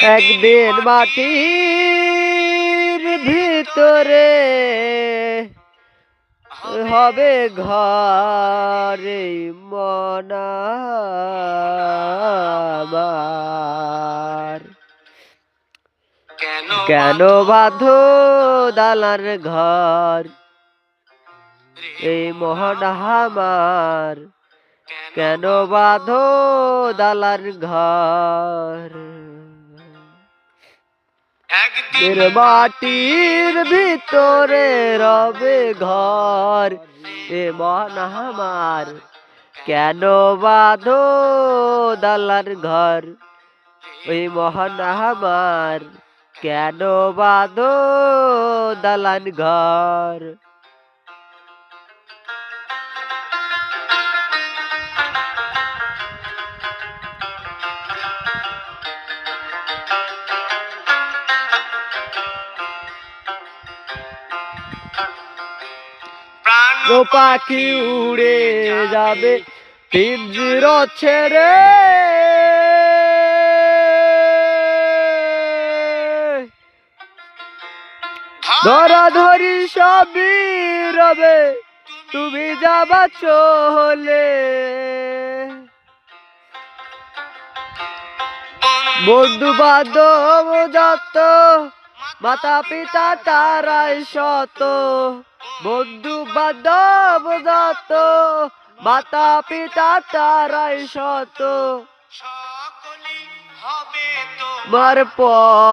একদিন মাটির ভিতরে হবে ঘরে মন আমার। কেন বাঁধো দালার ঘর এই মন আমার, কেন বাঁধো দালার ঘর। মাটির ভিতরে রবে ঘর এ মন আমার, কেন বাঁধো দালার ঘর ওই মহান আমার, কেন বাঁধো দালান ঘর। পাখি উড়ে যাবে পিঞ্জির ছেড়ে, ধরা ধরি সবই রবে তুমি যাবা চলে। বন্ধু বান্ধব যত মাতা পিতা তারাই শত, বন্ধু বান্ধব যত মাতা পিতা তারাই শত, সকলেই হবে তোমার পর।